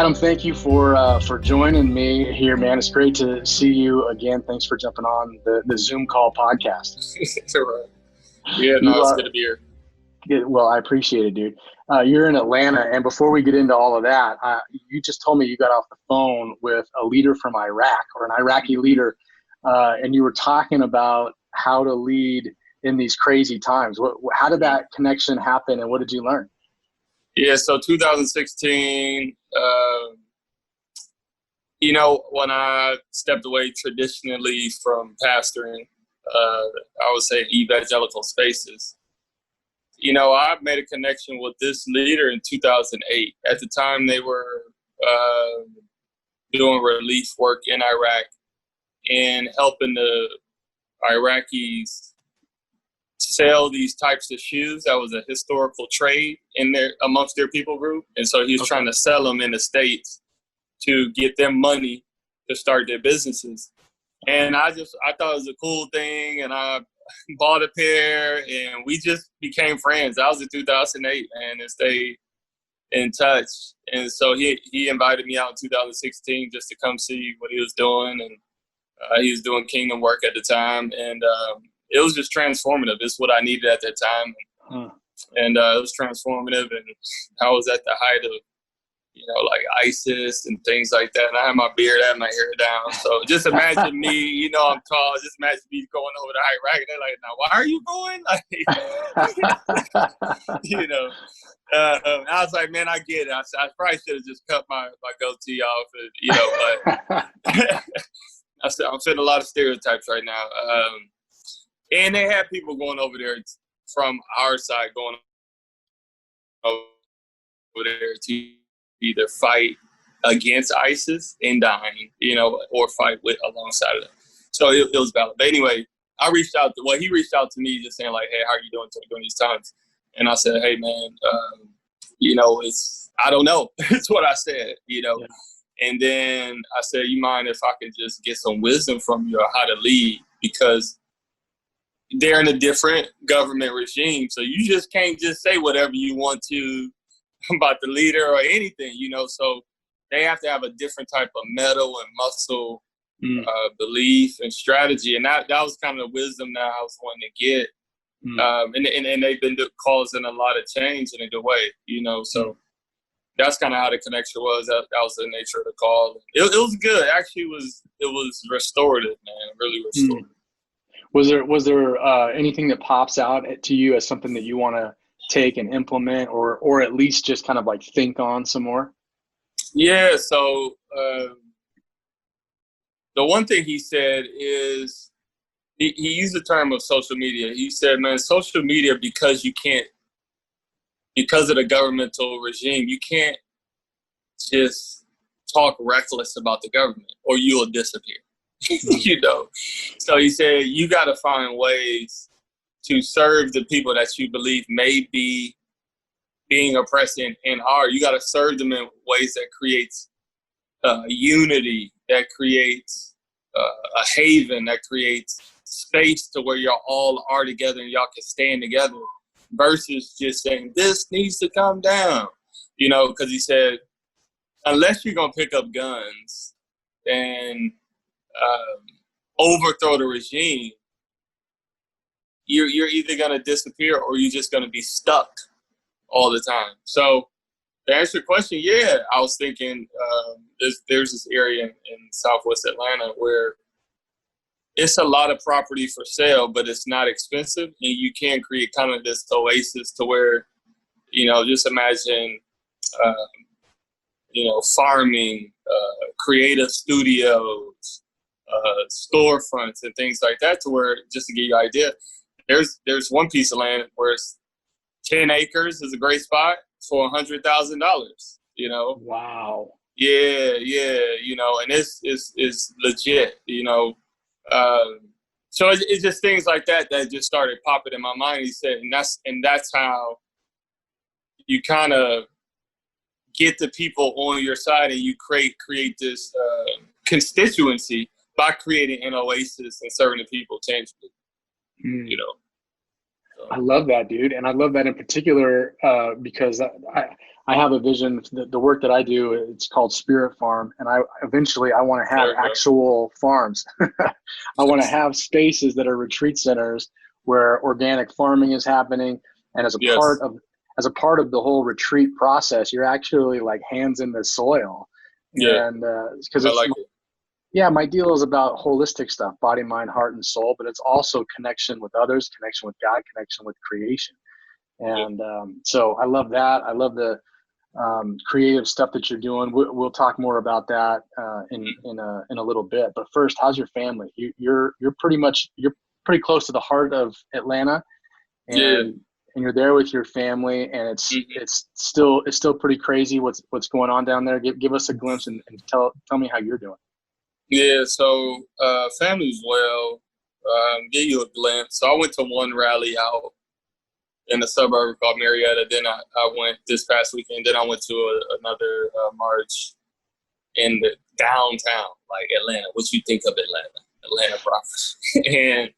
Adam, thank you for joining me here, man. It's great to see you again. Thanks for jumping on the Zoom call podcast. Yeah, no, it's good to be here. Well, I appreciate it, dude. You're in Atlanta, and before we get into all of that, you just told me you got off the phone with a leader from Iraq, or an Iraqi leader, and you were talking about how to lead in these crazy times. How did that connection happen, and what did you learn? Yeah, so 2016, when I stepped away traditionally from pastoring, I would say evangelical spaces, I made a connection with this leader in 2008. At the time, they were doing relief work in Iraq and helping the Iraqis sell these types of shoes. That was a historical trade in there amongst their people group. And so he was trying to sell them in the States to get them money to start their businesses. And I thought it was a cool thing, and I bought a pair, and we just became friends. That was in 2008, and stayed in touch. And so he invited me out in 2016 just to come see what he was doing, and he was doing kingdom work at the time, and it was just transformative. It's what I needed at that time, and it was transformative. And I was at the height of like ISIS and things like that. And I had my beard, I had my hair down. So just imagine me, I'm tall. Just imagine me going over to Iraq. And they're like, now, why are you going? I was like, man, I get it. I probably should have just cut my goatee off, but I said, I'm feeling a lot of stereotypes right now. And they had people going over there from our side going over there to either fight against ISIS and dying, or fight alongside of them. So it was valid. But anyway, he reached out to me just saying like, hey, how are you doing during these times? And I said, hey, man, I don't know. It's what I said, Yeah. And then I said, you mind if I can just get some wisdom from you on how to lead? Because they're in a different government regime. So you just can't just say whatever you want to about the leader or anything, so they have to have a different type of metal and muscle belief and strategy. And that was kind of the wisdom that I was wanting to get. And they've been causing a lot of change in a good way, so that's kind of how the connection was. That was the nature of the call. It was good. Actually, it was restorative, man, really restorative. Was there anything that pops out to you as something that you want to take and implement, or at least just kind of like think on some more? Yeah. So the one thing he said is he used the term of social media. He said, man, social media, because of the governmental regime, you can't just talk reckless about the government or you will disappear. So he said, you got to find ways to serve the people that you believe may be being oppressed and are. You got to serve them in ways that creates unity, that creates a haven, that creates space to where y'all all are together and y'all can stand together, versus just saying this needs to come down. Because he said, unless you're gonna pick up guns and overthrow the regime, you're either going to disappear or you're just going to be stuck all the time. So to answer your question, yeah, I was thinking there's this area in Southwest Atlanta where it's a lot of property for sale, but it's not expensive. And you can create kind of this oasis to where, just imagine, farming, creative studios, storefronts and things like that, to where, just to give you an idea, there's one piece of land where it's 10 acres is a great spot for $100,000, Wow. Yeah, and it's legit, so it's just things like that just started popping in my mind. He said, and that's how you kind of get the people on your side, and you create this constituency by creating an oasis and serving the people tangibly. So. I love that, dude. And I love that in particular because I have a vision. The work that I do, it's called Spirit Farm, and I eventually I want to have actual farms. I want to have spaces that are retreat centers where organic farming is happening, and as a part of the whole retreat process, you're actually like hands in the soil. Yeah, And because it's like it. yeah, my deal is about holistic stuff, body, mind, heart, and soul, but it's also connection with others, connection with God, connection with creation. And so I love that. I love the creative stuff that you're doing. We'll talk more about that in a little bit. But first, how's your family? You're pretty close to the heart of Atlanta, and you're there with your family, and it's still pretty crazy what's going on down there. Give us a glimpse and tell me how you're doing. Yeah, so family's well. Give you a glimpse. So I went to one rally out in a suburb called Marietta. Then I went this past weekend. Then I went to another march in the downtown, like Atlanta. What you think of Atlanta proper. And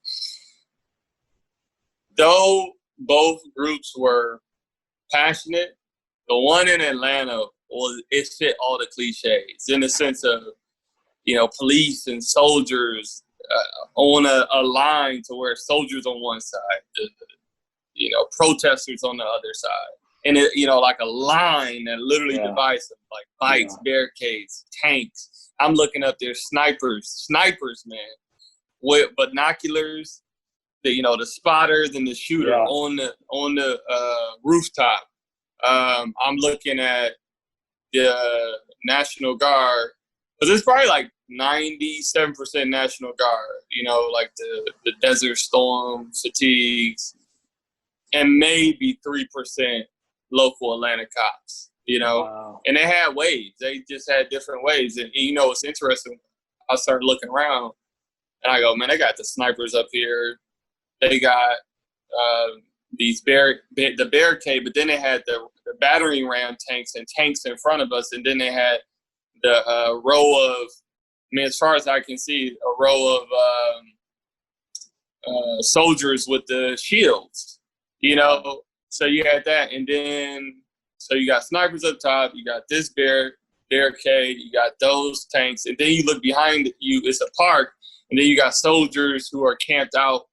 though both groups were passionate, the one in Atlanta it fit all the cliches in the sense of, police and soldiers on a line to where soldiers on one side, protesters on the other side. And like a line that literally divides them, like bikes, barricades, tanks. I'm looking up there, snipers, man, with binoculars, the spotters and the shooter on the rooftop. I'm looking at the National Guard, because it's probably like 97% National Guard, like the Desert Storm fatigues, and maybe 3% local Atlanta cops, Wow. And they had waves. They just had different waves. And it's interesting. I started looking around, and I go, man, they got the snipers up here. They got the barricade, but then they had the battering ram tanks and tanks in front of us, and then they had the row of, as far as I can see, a row of soldiers with the shields, So you had that, and then so you got snipers up top, you got this barricade, you got those tanks, and then you look behind you, it's a park, and then you got soldiers who are camped out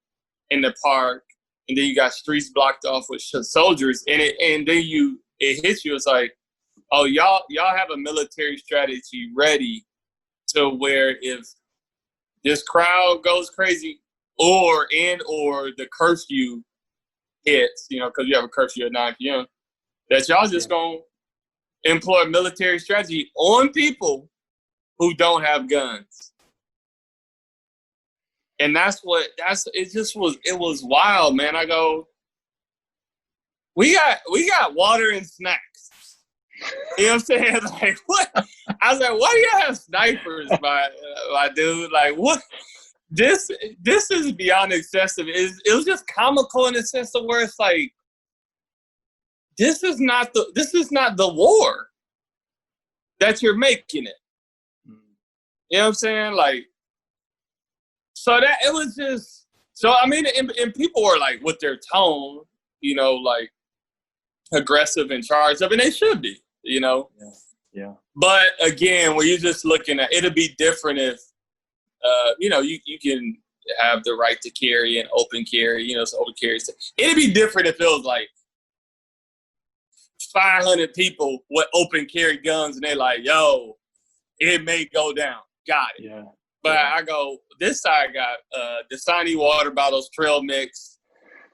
in the park, and then you got streets blocked off with soldiers, and then it hits you. It's like, oh, y'all have a military strategy ready to where if this crowd goes crazy, or the curfew hits, because you have a curfew at 9 p.m., that y'all just gonna employ military strategy on people who don't have guns. And it was wild, man. I go, we got water and snacks. You know what I'm saying? Like, what? I was like, why do you have snipers, my dude? Like, what? This is beyond excessive. It was just comical in the sense of where it's like, this is not the war that you're making it. You know what I'm saying? Like, so that it was just, so I mean, and people were like, with their tone, like aggressive and charged up, and they should be, Yeah. But again, when you're just looking at, it'd be different if, you can have the right to carry and open carry, so open carry. It'd be different if it was like 500 people with open carry guns, and they're like, yo, it may go down. Got it. Yeah. But I go, this side got Dasani water bottles, trail mix,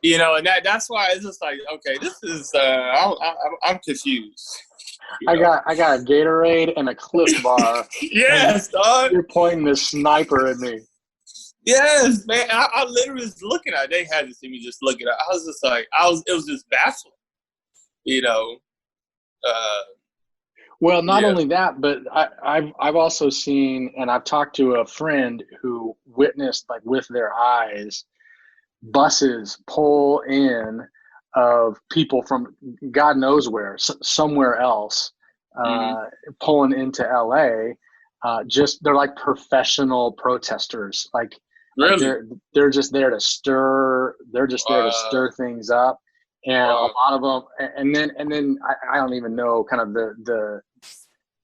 and that's why it's just like, okay, this is I'm confused. I got a Gatorade and a Cliff Bar. Yes, dog. You're pointing this sniper at me. Yes, man. I literally was looking at it. They had to see me just looking at it. I was just like, it was just baffling, Well, not only that, but I've also seen, and I've talked to a friend who witnessed, like with their eyes, buses pull in of people from God knows where, somewhere else, pulling into LA. They're like professional protesters. Like, really? they're just there to stir. They're just there to stir things up. and a lot of them, and then I don't even know kind of the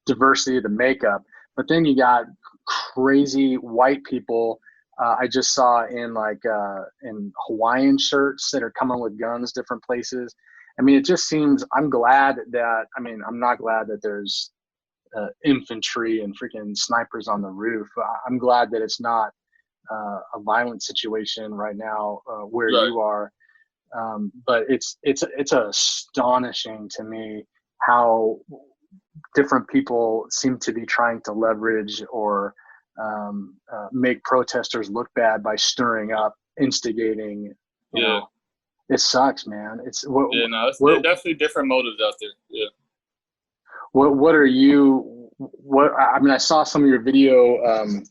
diversity of the makeup, but then you got crazy white people. I just saw in in Hawaiian shirts that are coming with guns different places. I mean, it just seems, I'm not glad that there's infantry and freaking snipers on the roof. I'm glad that it's not a violent situation right now where you are. But it's astonishing to me how different people seem to be trying to leverage or make protesters look bad by stirring up, instigating. You know, it sucks, man. It's definitely different motives out there. Yeah. What are you? I mean, I saw some of your video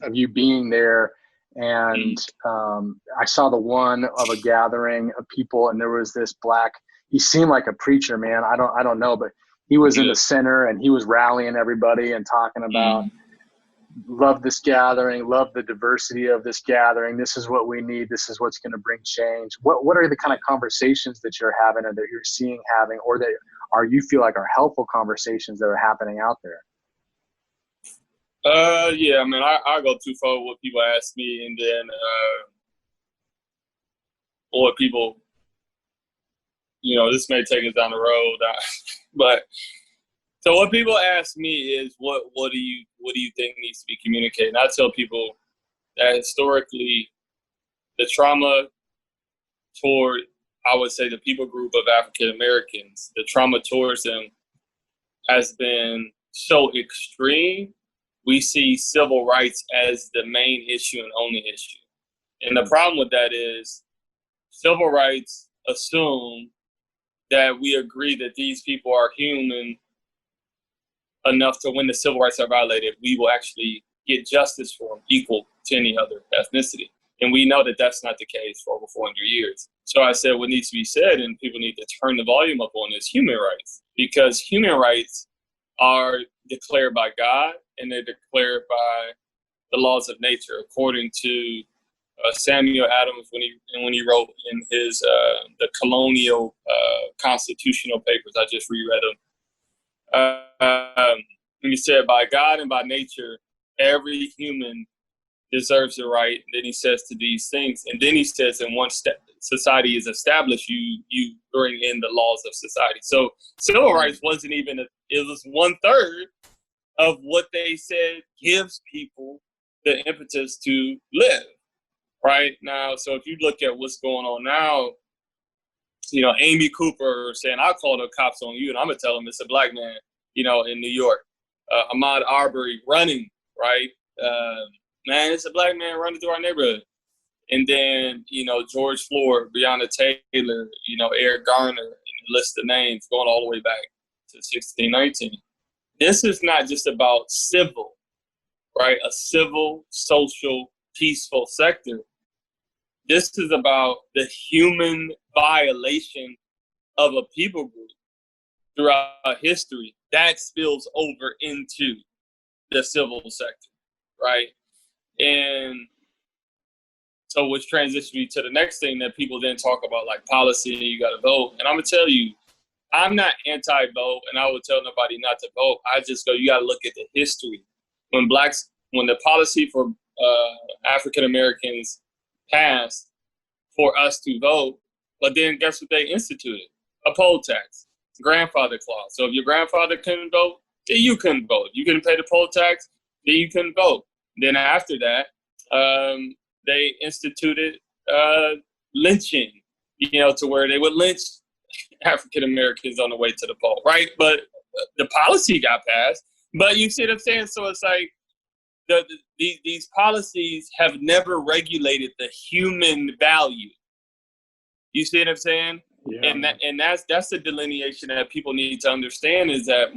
of you being there, and I saw the one of a gathering of people, and there was this black. He seemed like a preacher, man. I don't know, but he was in the center, and he was rallying everybody and talking about love this gathering, love the diversity of this gathering. This is what we need. This is what's going to bring change. What are the kind of conversations that you're having, or that you're seeing having, or that you feel like are helpful conversations that are happening out there? Yeah, I mean, I go too far with what people ask me, and then what people, this may take us down the road, but so what people ask me is what do you think needs to be communicated? And I tell people that historically, the trauma toward, I would say, the people group of African Americans, the trauma towards them has been so extreme. We see civil rights as the main issue and only issue. And the problem with that is civil rights assume that we agree that these people are human enough to, when the civil rights are violated, we will actually get justice for them equal to any other ethnicity. And we know that that's not the case for over 400 years. So I said what needs to be said, and people need to turn the volume up on, is human rights. Because human rights are declared by God, and they're declared by the laws of nature, according to Samuel Adams when he wrote in his the colonial constitutional papers. I just reread them. He said, by God and by nature, every human deserves the right. And then he says to these things, and then he says, and once society is established, you bring in the laws of society. So civil rights wasn't even it was 1/3 of what they said gives people the impetus to live right now. So if you look at what's going on now, Amy Cooper saying, I'll call the cops on you, and I'm gonna tell them it's a black man, in New York. Ahmaud Arbery running, right? Man, it's a black man running through our neighborhood. And then, George Floyd, Breonna Taylor, Eric Garner, and the list of names going all the way back to 1619. This is not just about civil, right? A civil, social, peaceful sector. This is about the human violation of a people group throughout history that spills over into the civil sector, right? And so which transitions me to the next thing that people then talk about, like policy, and you got to vote. And I'm going to tell you, I'm not anti-vote, and I would tell nobody not to vote. I just go, you got to look at the history. When the policy for African Americans passed for us to vote, but then guess what they instituted? A poll tax, grandfather clause. So if your grandfather couldn't vote, then you couldn't vote. You couldn't pay the poll tax, then you couldn't vote. Then after that, they instituted lynching, to where they would lynch African Americans on the way to the poll, right? But the policy got passed. But you see what I'm saying? So it's like these policies have never regulated the human value. You see what I'm saying? Yeah. And that's the delineation that people need to understand, is that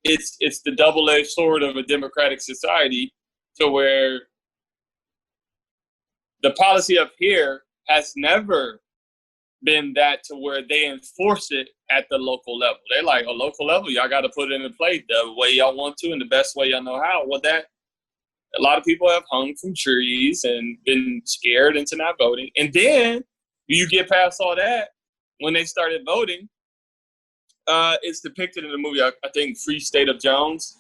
it's the double-edged sword of a democratic society, to where the policy up here has never been that to where they enforce it at the local level. They're like, a local level, y'all got to put it in play the way y'all want to and the best way y'all know how. Well, a lot of people have hung from trees and been scared into not voting. And then you get past all that, when they started voting, it's depicted in the movie, I think, Free State of Jones,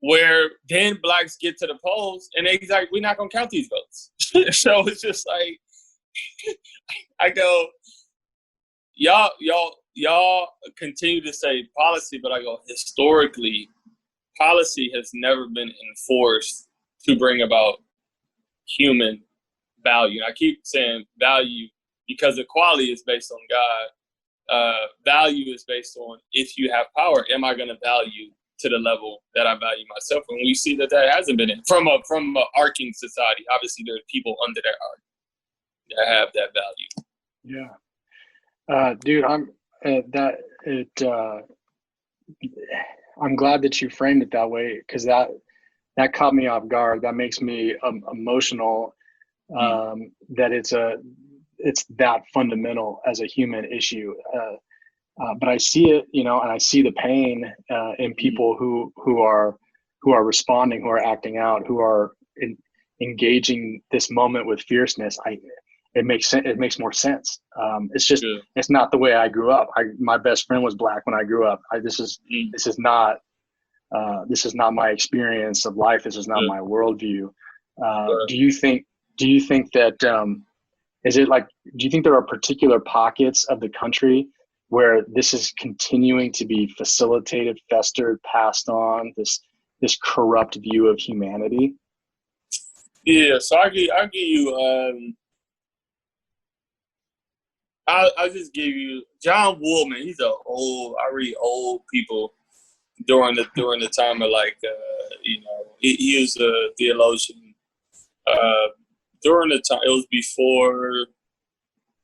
where then blacks get to the polls and they're like, we're not going to count these votes. So it's just like, I go, y'all continue to say policy, but I go, historically, policy has never been enforced to bring about human value. And I keep saying value because equality is based on God. Value is based on, if you have power, am I going to value to the level that I value myself? And we see that hasn't been from a arcing society. Obviously, there are people under that arc that have that value. Yeah, dude, I'm glad that you framed it that way, because that caught me off guard. That makes me emotional. That it's that fundamental as a human issue. But I see it, and I see the pain in people who are responding, who are acting out, who are engaging this moment with fierceness. It makes more sense. It's just, it's not the way I grew up. My best friend was black when I grew up. This is not my experience of life. This is not my worldview. Do you think that, do you think there are particular pockets of the country where this is continuing to be facilitated, festered, passed on, this corrupt view of humanity? Yeah, so I'll give you, I'll just give you John Woolman. He's I read old people during the time of he was a theologian. During the time, it was before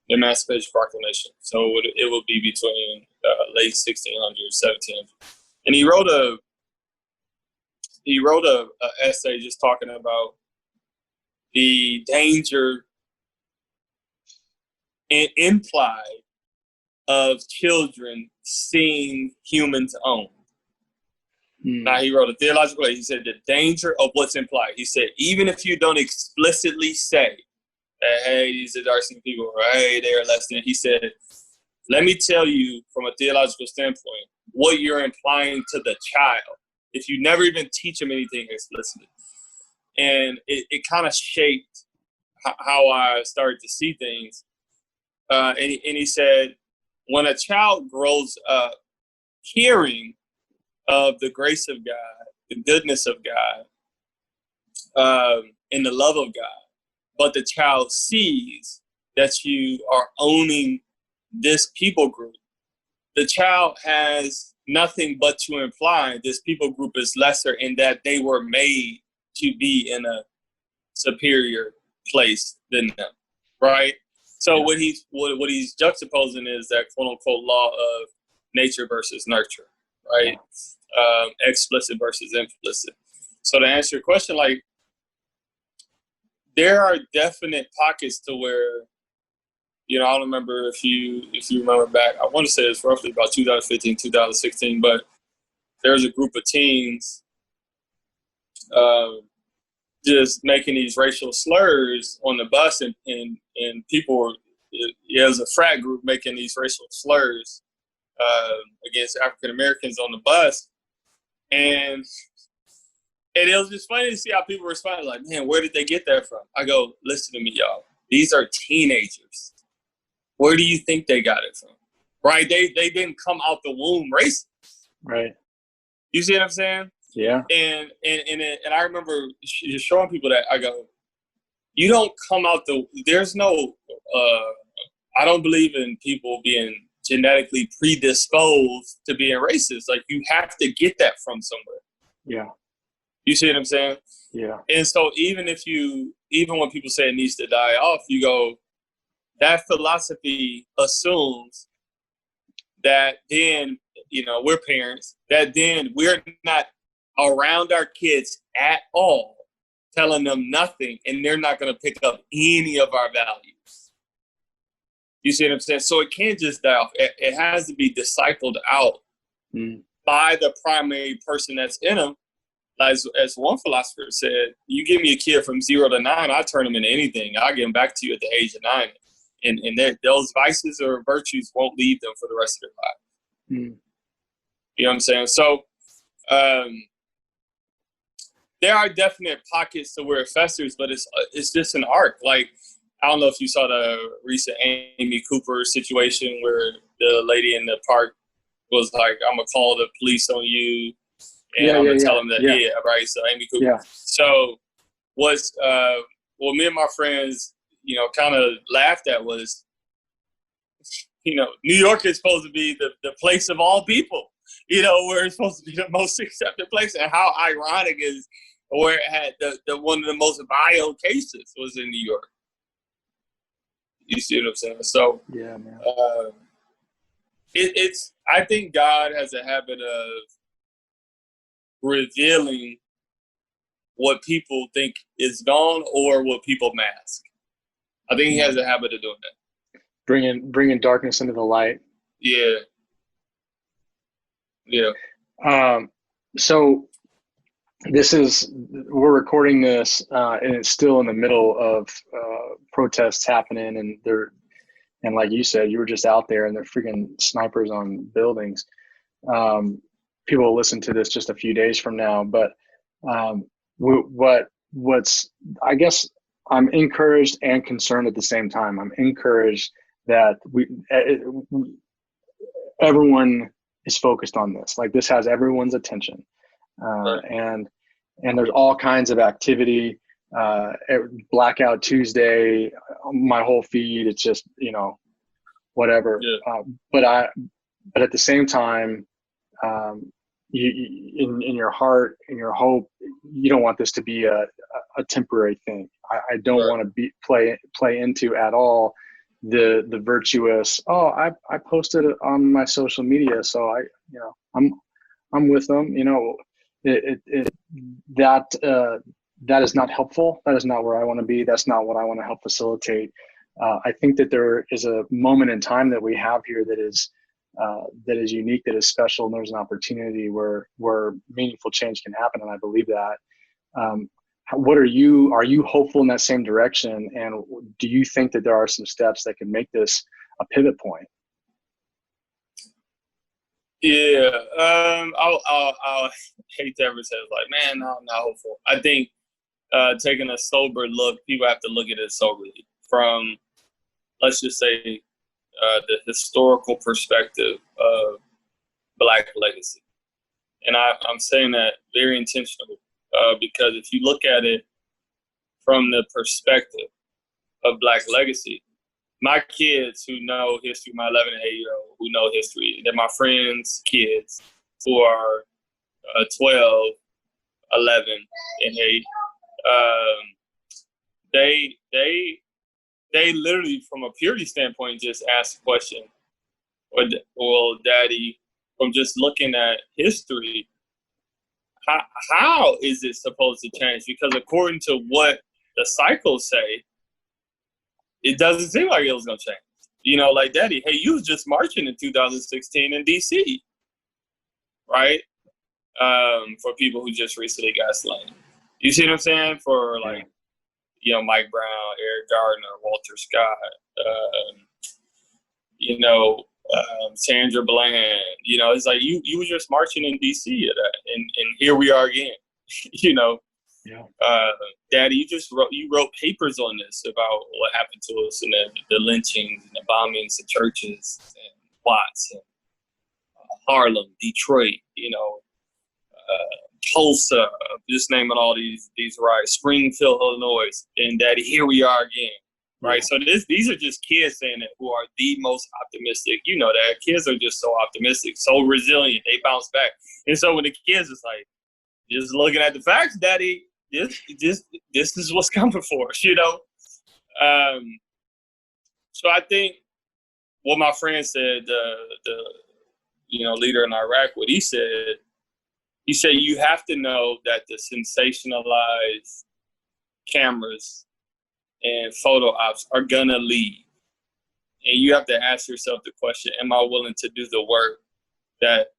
the Emancipation Proclamation, so it would be between late 1600s, 1700s, and he wrote a essay just talking about the danger and implied of children seeing humans own. Now, he wrote a theological, he said the danger of what's implied. He said, even if you don't explicitly say that, hey, these are dark-skinned people, or hey, they're less than, he said, let me tell you from a theological standpoint what you're implying to the child if you never even teach them anything explicitly. And it kind of shaped how I started to see things. And he said, when a child grows up hearing of the grace of God, the goodness of God, and the love of God, but the child sees that you are owning this people group, the child has nothing but to imply this people group is lesser in that they were made to be in a superior place than them, right? So what he's juxtaposing is that quote unquote law of nature versus nurture, right? Explicit versus implicit. So to answer your question, there are definite pockets to where, I don't remember if you remember back, I want to say it's roughly about 2015, 2016, but there's a group of teens just making these racial slurs on the bus, and people it was a frat group making these racial slurs against African Americans on the bus, and it was just funny to see how people responded. Like, man, where did they get that from? I go, listen to me, y'all. These are teenagers. Where do you think they got it from? Right? They didn't come out the womb racist. Right. You see what I'm saying? Yeah. And I remember just showing people that. I go, you don't come out there's no, I don't believe in people being genetically predisposed to being racist. Like, you have to get that from somewhere. Yeah. You see what I'm saying? Yeah. And so even when people say it needs to die off, you go, that philosophy assumes that then, we're parents, that then we're not around our kids at all, telling them nothing, and they're not going to pick up any of our values. You see what I'm saying? So it can't just die off. It has to be discipled out by the primary person that's in them. As one philosopher said, you give me a kid from 0 to 9, I turn them into anything. I'll get them back to you at the age of 9. And those vices or virtues won't leave them for the rest of their life. You know what I'm saying? So there are definite pockets to where it festers, but it's just an arc. Like, I don't know if you saw the recent Amy Cooper situation where the lady in the park was like, I'm going to call the police on you, and I'm going to tell them that, right? So Amy Cooper. Yeah. So what me and my friends, you know, kind of laughed at was, you know, New York is supposed to be the place of all people, you know, where it's supposed to be the most accepted place. And how ironic is where it had the one of the most vile cases was in New York. You see what I'm saying? So yeah, man. It's I think God has a habit of revealing what people think is gone or what people mask. I think he has a habit of doing that. Bringing darkness into the light. Yeah. Yeah. So we're recording this, and it's still in the middle of protests happening, and like you said, you were just out there, and they're freaking snipers on buildings. People will listen to this just a few days from now, but what's I guess I'm encouraged and concerned at the same time. I'm encouraged that everyone is focused on this. Like, this has everyone's attention, and there's all kinds of activity. Blackout Tuesday, my whole feed, it's just, you know, whatever. Yeah. But at the same time, you in your heart, in your hope, you don't want this to be a temporary thing. I don't want to play into at all the virtuous. Oh, I posted it on my social media, so I'm with them. You know, that is not helpful. That is not where I want to be. That's not what I want to help facilitate. I think that there is a moment in time that we have here that is unique, that is special, and there's an opportunity where meaningful change can happen, and I believe that. What are you hopeful in that same direction, and do you think that there are some steps that can make this a pivot point? Yeah, I'll hate to ever say it, like, man, no, I'm not hopeful. I think taking a sober look, people have to look at it soberly from, let's just say, the historical perspective of Black legacy. And I'm saying that very intentionally, because if you look at it from the perspective of Black legacy, my kids who know history, my 11 and 8-year-old who know history, they're my friends' kids who are 12, 11, and 8. They literally, from a purity standpoint, just ask the question, well, Daddy, from just looking at history, how is it supposed to change? Because according to what the cycles say, it doesn't seem like it was going to change. You know, like, Daddy, hey, you was just marching in 2016 in D.C., right? For people who just recently got slain. You see what I'm saying? For, like, you know, Mike Brown, Eric Gardner, Walter Scott, Sandra Bland. You know, it's like you were just marching in D.C. at that, and here we are again. You know, Daddy, you wrote papers on this about what happened to us and the lynchings and the bombings of churches and Watts and Harlem, Detroit. You know, Tulsa, just naming all these riots, Springfield, Illinois, and Daddy, here we are again. Right, so these are just kids saying that who are the most optimistic. You know that kids are just so optimistic, so resilient. They bounce back, and so when the kids is like, just looking at the facts, Daddy, this is what's coming for us, you know. So I think what my friend said, the leader in Iraq, what he said you have to know that the sensationalized cameras and photo ops are gonna leave. And you have to ask yourself the question, am I willing to do the work that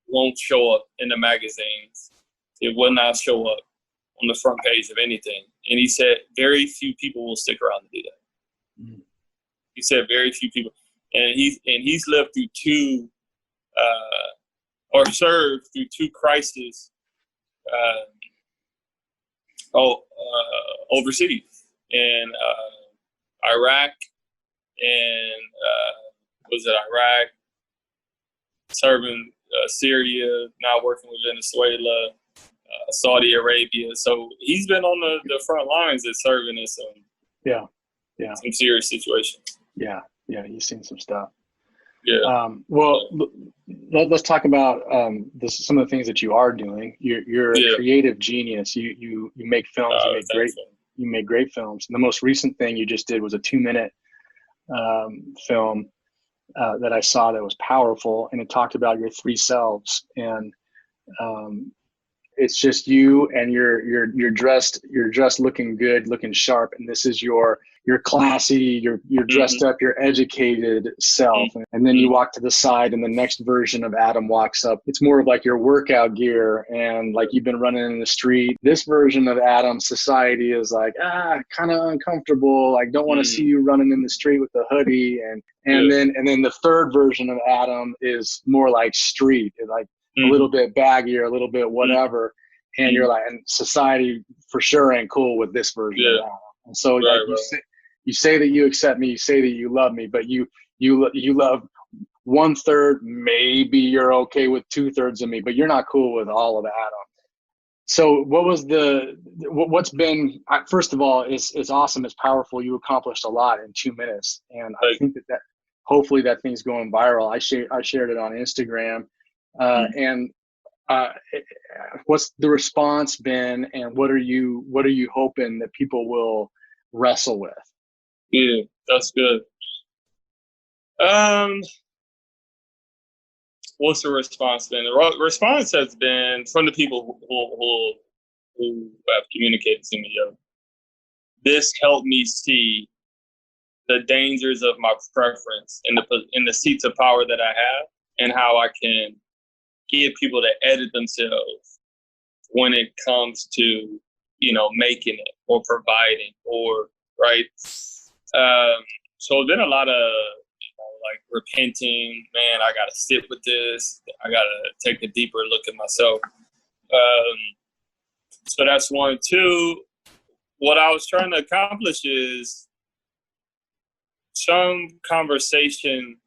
won't show up in the magazines? It will not show up on the front page of anything. And he said very few people will stick around to do that. He said very few people, and he's lived through two, or served through two crises, overseas in Iraq and was it Iraq, serving Syria, now working with Venezuela, Saudi Arabia. So he's been on the front lines of serving in some serious situations. Yeah, you've seen some stuff. Yeah. Let's talk about some of the things that you are doing. You're a creative genius. You make films. You make great films. And the most recent thing you just did was a 2-minute film that I saw that was powerful, and it talked about your 3 selves. And it's just you, and you're dressed looking good, looking sharp, and this is your classy, you're dressed up, your educated self. And then you walk to the side, and the next version of Adam walks up. It's more of like your workout gear, and like you've been running in the street. This version of Adam, society is like, kind of uncomfortable. Like, don't want to see you running in the street with a hoodie. And then the third version of Adam is more like street, like a little bit baggier, a little bit whatever. And you're like, and society for sure ain't cool with this version of Adam. And so you say that you accept me, you say that you love me, but you love 1/3, maybe you're okay with 2/3 of me, but you're not cool with all of Adam. So what's been, first of all, it's awesome, it's powerful. You accomplished a lot in 2 minutes. And I think that hopefully that thing's going viral. I shared it on Instagram. And what's the response been, and what are you hoping that people will wrestle with? Yeah, that's good. What's the response been? The response has been from the people who have communicated to me. This helped me see the dangers of my preference in the seats of power that I have, and how I can get people to edit themselves when it comes to, making it or providing or right. So then a lot of like repenting, man, I got to sit with this. I got to take a deeper look at myself. So that's one. Two, what I was trying to accomplish is some conversation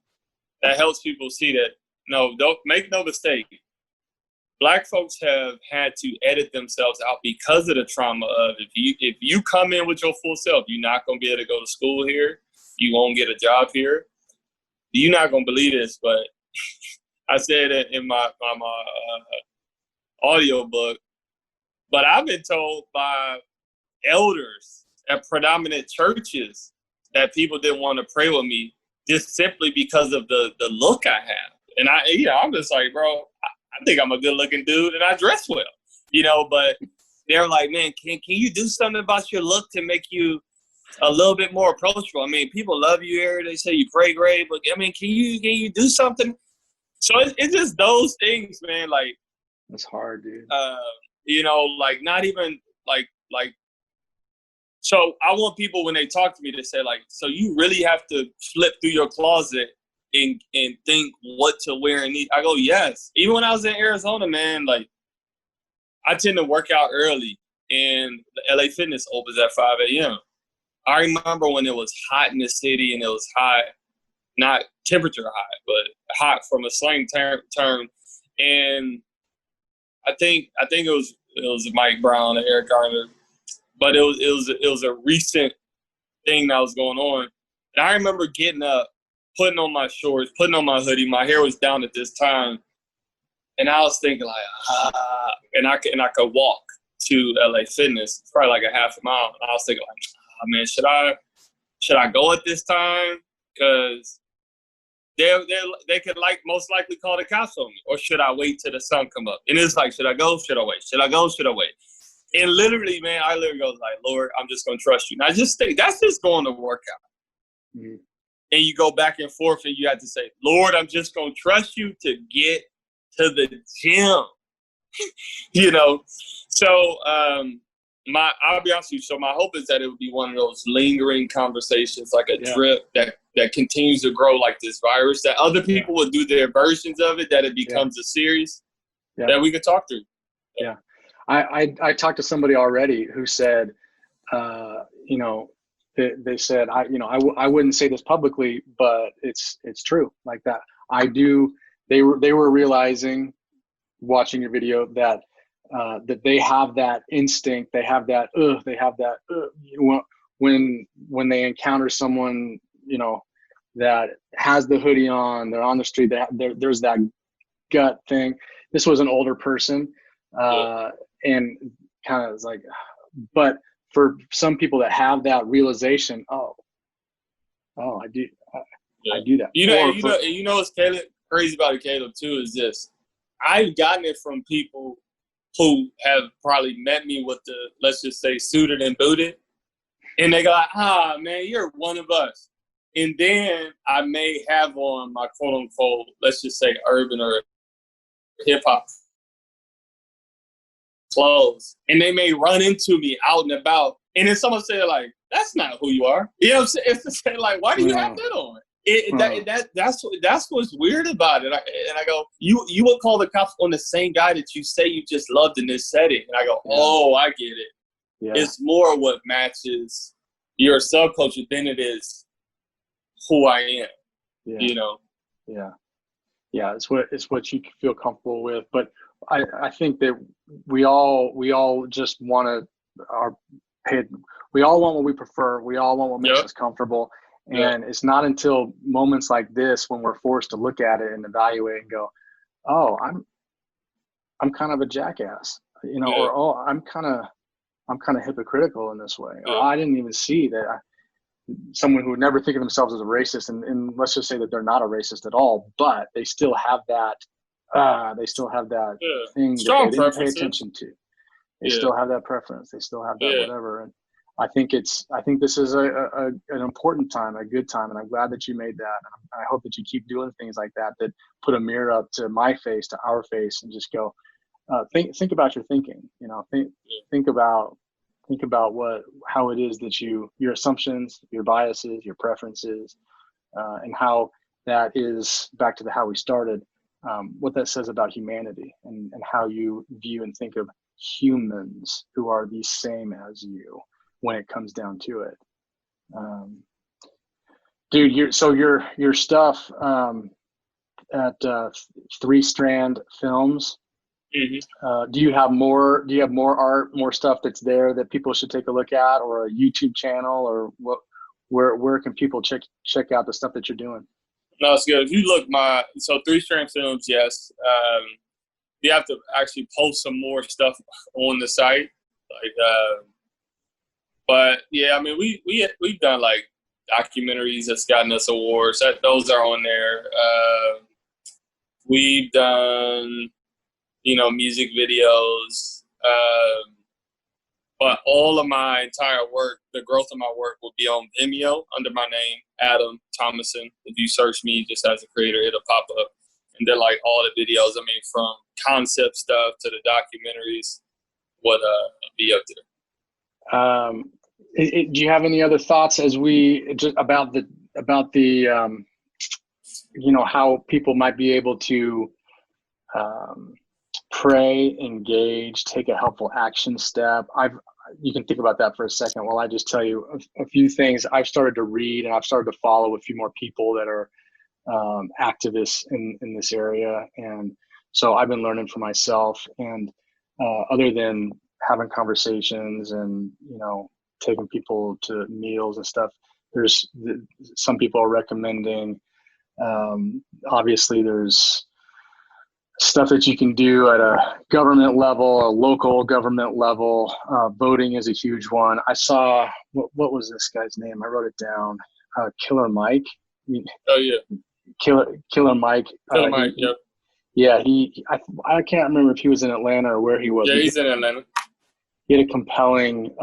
that helps people see that, no, don't make no mistake. Black folks have had to edit themselves out because of the trauma of if you come in with your full self, you're not going to be able to go to school here. You won't get a job here. You're not going to believe this, but I said it in my audio book. But I've been told by elders at predominant churches that people didn't want to pray with me just simply because of the look I have. And I'm just like, bro, I think I'm a good looking dude and I dress well, but they're like, man, can you do something about your look to make you a little bit more approachable? I mean, people love you here. They say you pray great, but I mean, can you do something? So it's just those things, man. Like, that's hard, dude. Like not even like, so I want people when they talk to me to say like, so you really have to flip through your closet and think what to wear and need. I go, yes. Even when I was in Arizona, man, like I tend to work out early and the LA Fitness opens at 5 a.m. I remember when it was hot in the city and it was hot, not temperature hot, but hot from a slang term. And I think it was Mike Brown and Eric Garner, but it was a recent thing that was going on. And I remember getting up, putting on my shorts, putting on my hoodie. My hair was down at this time, and I was thinking like, and I could walk to LA Fitness. It's probably like a half a mile. And I was thinking like, man, should I go at this time? Because they could most likely call the cops on me, or should I wait till the sun come up? And it's like, should I go? Should I wait? Should I go? Should I wait? And literally, man, I literally goes like, Lord, I'm just gonna trust you. And I just think that's just going to work out. Mm-hmm. And you go back and forth, and you have to say, Lord, I'm just gonna trust you to get to the gym. So I'll be honest with you. So my hope is that it would be one of those lingering conversations, like a drip that continues to grow like this virus, that other people will do their versions of it, that it becomes a series that we could talk through. Yeah. I talked to somebody already who said, you know, they said, I wouldn't say this publicly, but it's true like that. They were realizing, watching your video, that they have that instinct, they have that when they encounter someone, you know, that has the hoodie on, they're on the street, there's that gut thing. This was an older person, and kind of like, but for some people that have that realization, I do that. You know what's crazy about it, Caleb, too, is this. I've gotten it from people who have probably met me with the, let's just say, suited and booted. And they go, man, you're one of us. And then I may have on my quote unquote, let's just say urban or hip hop clothes. And they may run into me out and about. And then someone say like, that's not who you are. You know what I'm saying? It's to say like, why do you have that on? That's what's weird about it. And I go, you would call the cops on the same guy that you say you just loved in this setting. And I go, I get it. Yeah. It's more what matches your subculture than it is who I am. Yeah. You know? Yeah. It's what you feel comfortable with. But I think that we all just want we all want what we prefer. We all want what makes us comfortable. And it's not until moments like this when we're forced to look at it and evaluate and go, I'm kind of a jackass, you know, or I'm kind of hypocritical in this way, or I didn't even see that someone who would never think of themselves as a racist, and let's just say that they're not a racist at all, but they still have that thing strong that they didn't pay attention to. They still have that preference. They still have that whatever. And I think this is an important time, a good time, and I'm glad that you made that. And I hope that you keep doing things like that put a mirror up to my face, to our face, and just go, think about your thinking. You know, think about how it is that your assumptions, your biases, your preferences, and how that is back to how we started. What that says about humanity and how you view and think of humans who are the same as you when it comes down to it. Dude, your stuff at Three Strand Films. Mm-hmm. Do you have more art, more stuff that's there that people should take a look at, or a YouTube channel, or where can people check out the stuff that you're doing? No, it's good. If you look Three Strand Films, yes. You have to actually post some more stuff on the site. But yeah, I mean, we've done like documentaries that's gotten us awards. Those are on there. We've done, music videos. But all of my entire work, the growth of my work, will be on Vimeo under my name, Adam Thomason. If you search me just as a creator, it'll pop up. And then like all the videos, I mean, from concept stuff to the documentaries, would be up there. Do you have any other thoughts as we just about the how people might be able to pray, engage, take a helpful action step? You can think about that for a second while I just tell you a few things I've started to read, and I've started to follow a few more people that are activists in this area. And so I've been learning for myself, and other than having conversations and, taking people to meals and stuff, there's some people are recommending, obviously there's stuff that you can do at a government level, a local government level. Voting is a huge one. I saw, what was this guy's name? I wrote it down. Killer Mike. Oh yeah. Killer Mike. Killer Mike, yep. Yeah, I can't remember if he was in Atlanta or where he was. Yeah, he's in Atlanta. He had a compelling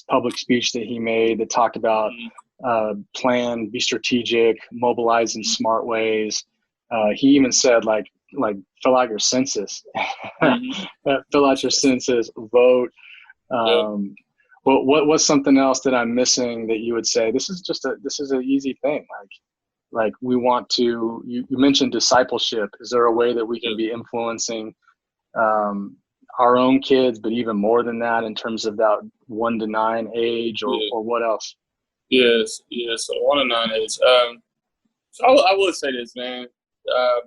public speech that he made that talked about plan, be strategic, mobilize in smart ways. He even said like fill out your census, fill out your census, vote. Well, what's something else that I'm missing that you would say this is an easy thing? Like we want to. You mentioned discipleship. Is there a way that we can be influencing our own kids, but even more than that in terms of that 1 to 9 age, or what else? Yes. So 1 to 9 age. So I would say this, man,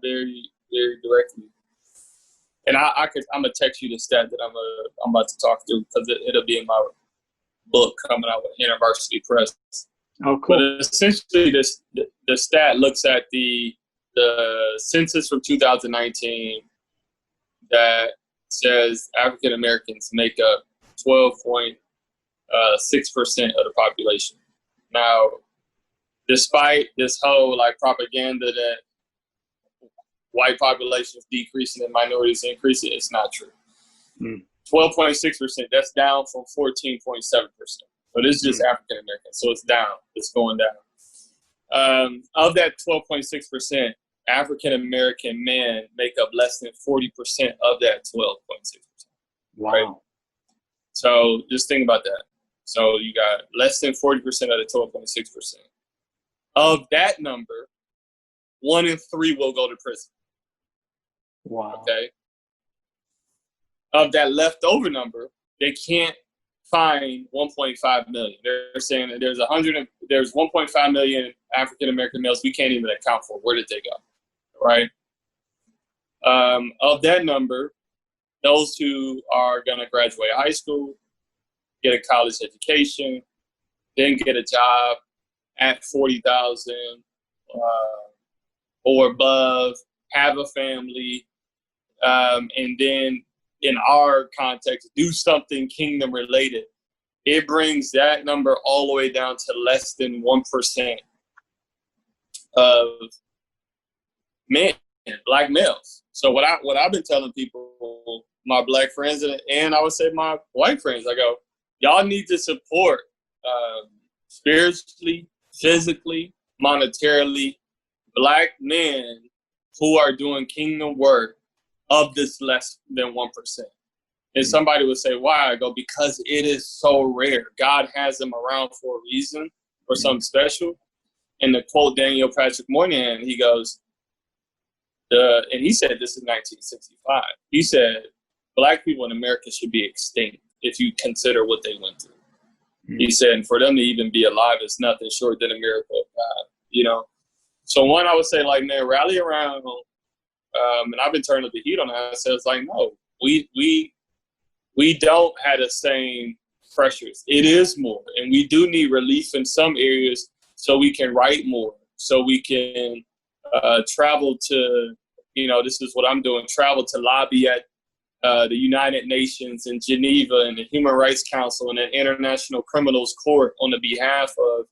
very, very directly. And I'm gonna text you the stat that I'm about to talk to, because it'll be in my book coming out with University Press. Oh, cool. But essentially, the stat looks at the census from 2019 that says African Americans make up 12.6% of the population. Now, despite this whole like propaganda that white population is decreasing and minorities increasing, it's not true. 12.6%, that's down from 14.7%. But it's just African American, so it's down. It's going down. Of that 12.6%, African American men make up less than 40% of that 12.6%. Wow. Right? So just think about that. So you got less than 40% of the 12.6%. Of that number, 1 in 3 will go to prison. Wow. Okay. Of that leftover number, they can't find 1.5 million. They're saying that there's 1.5 million African American males we can't even account for. Where did they go? Right. Of that number, those who are going to graduate high school, get a college education, then get a job at 40,000 or above, have a family, and then in our context, do something kingdom related. It brings that number all the way down to less than 1% of men, black males. So what I've been telling people, my black friends and I would say my white friends, I go, y'all need to support spiritually, physically, monetarily, black men who are doing kingdom work of this less than 1%. And somebody would say, why? I go, because it is so rare. God has them around for a reason, for something special. And to quote Daniel Patrick Moynihan, he goes, and he said this in 1965. He said, black people in America should be extinct if you consider what they went through. He said, and for them to even be alive is nothing short than a miracle of God, you know? So one, I would say, like, man, rally around. And I've been turning the heat on that. I said, it's like, no, we don't have the same pressures. It is more, and we do need relief in some areas so we can write more, so we can travel to, this is what I'm doing, travel to lobby at the United Nations and Geneva and the Human Rights Council and the International Criminals Court on the behalf of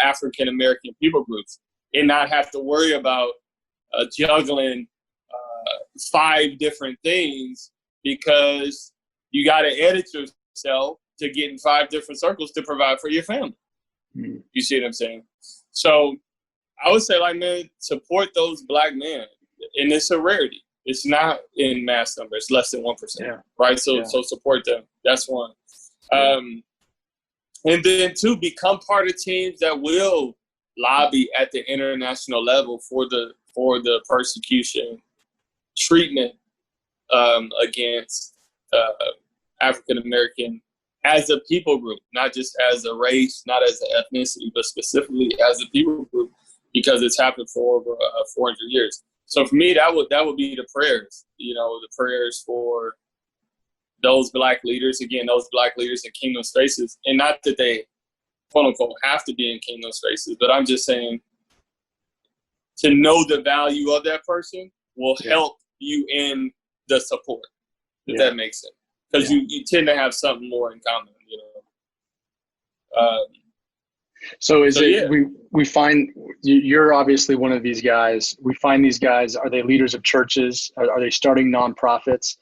African American people groups, and not have to worry about juggling 5 different things, because you got to edit yourself to get in 5 different circles to provide for your family. You see what I'm saying? So I would say, like, man, support those black men. And it's a rarity. It's not in mass numbers, less than 1%, right? So support them. That's one. And then 2, become part of teams that will lobby at the international level for the persecution treatment against African American as a people group, not just as a race, not as an ethnicity, but specifically as a people group, because it's happened for over 400 years. So for me, that would be the prayers, the prayers for those black leaders, again, those black leaders in kingdom spaces, and not that they, quote unquote, have to be in kingdom spaces, but I'm just saying to know the value of that person will help you in the support, if that makes sense. Because you tend to have something more in common, we find you're obviously one of these guys. We find these guys, are they leaders of churches? Are they starting nonprofits?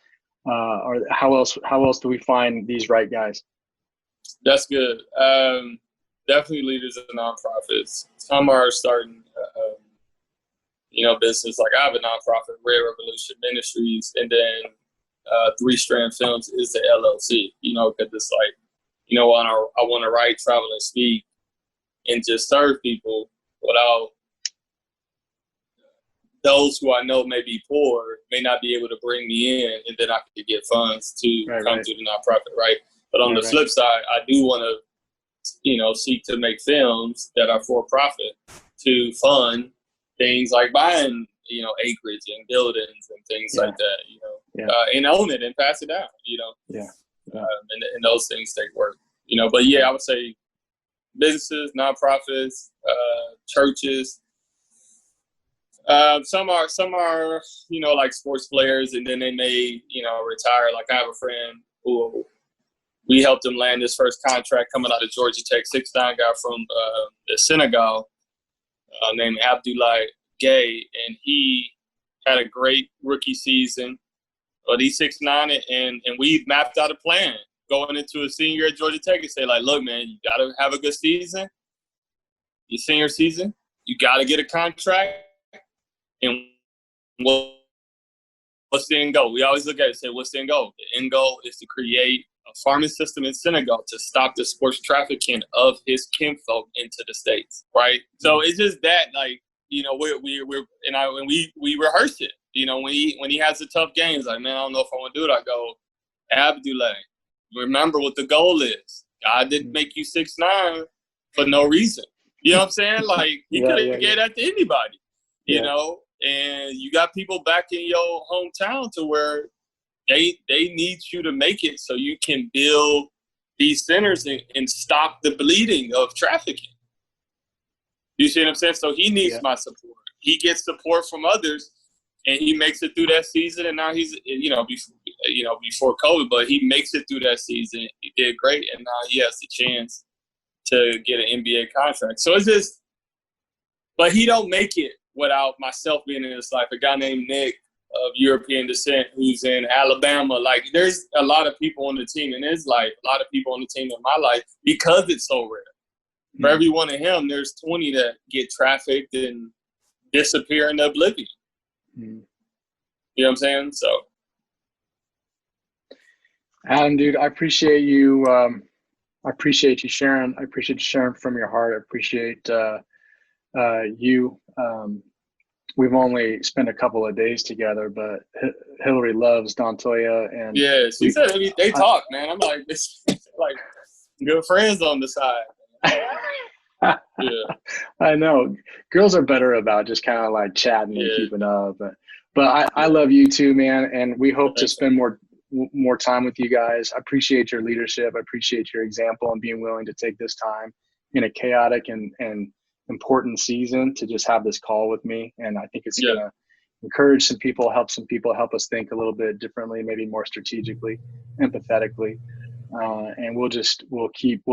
Or how else do we find these right guys? That's good. Definitely leaders of nonprofits. Some are starting, business. Like I have a nonprofit, Red Revolution Ministries, and then 3 Strand Films is the LLC. Because it's like you know, I want to write, travel, and speak, and just serve people without those who I know may be poor may not be able to bring me in, and then I could get funds to come through the nonprofit, right? But on the flip side, I do want to, you know, seek to make films that are for profit to fund things like buying, you know, acreage and buildings and things like that, you know, and own it and pass it down, you know. And those things take work, you know. But yeah, I would say businesses, nonprofits, churches. Some are, you know, like sports players, and then they may, you know, retire. Like I have a friend who we helped him land his first contract coming out of Georgia Tech, 6'9" guy from the Senegal, named Abdoulaye Gay, and he had a great rookie season. But he's 6'9", and we mapped out a plan going into a senior year at Georgia Tech and say, like, look, man, you got to have a good season. Your senior season, you got to get a contract. And what's the end goal? We always look at it and say, what's the end goal? The end goal is to create a farming system in Senegal to stop the sports trafficking of his kinfolk into the States, right? So it's just that, like, you know, we rehearse it. You know, when he has the tough games, like, man, I don't know if I want to do it. I go, Abdoulaye, remember what the goal is. God didn't make you 6'9" for no reason. You know what I'm saying? Like, he could have gave that to anybody, you know? And you got people back in your hometown to where they need you to make it so you can build these centers and stop the bleeding of trafficking. You see what I'm saying? So he needs my support. He gets support from others, and he makes it through that season. And now he's, before COVID, but he makes it through that season. He did great, and now he has the chance to get an NBA contract. So it's just, but he don't make it without myself being in his life. A guy named Nick of European descent who's in Alabama. Like, there's a lot of people on the team in his life, a lot of people on the team in my life, because it's so rare. For every one of him, there's 20 that get trafficked and disappear into oblivion. You know what I'm saying? So, Adam, dude, I appreciate you. I appreciate you sharing. I appreciate you sharing from your heart. I appreciate you. We've only spent a couple of days together, but Hillary loves Dontoya, and she said they talk, man. I'm like, this, like, good friends on the side. I know girls are better about just kind of like chatting and keeping up, but I love you too, man, and we hope to spend more time with you guys. I appreciate your leadership. I appreciate your example and being willing to take this time in a chaotic and important season to just have this call with me. And I think it's going to encourage some people, help us think a little bit differently, maybe more strategically, empathetically. And we'll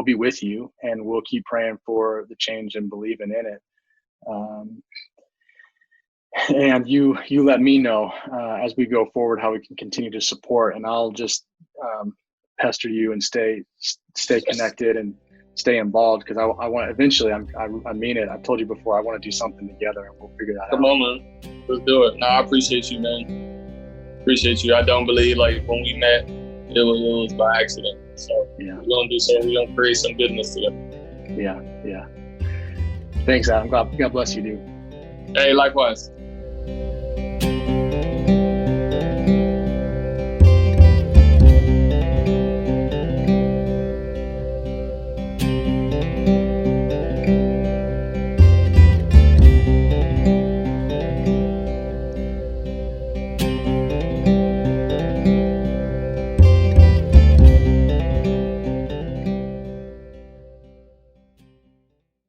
be with you, and we'll keep praying for the change and believing in it. And you let me know as we go forward how we can continue to support, and I'll just pester you and stay connected and stay involved, because I want eventually. I mean it. I've told you before. I want to do something together, and we'll figure that out. Come on, man. Let's do it. No, I appreciate you, man. Appreciate you. I don't believe like when we met, it was by accident. So we're gonna do so. We're gonna create some goodness together. Yeah. Thanks, Adam. God bless you, dude. Hey, likewise.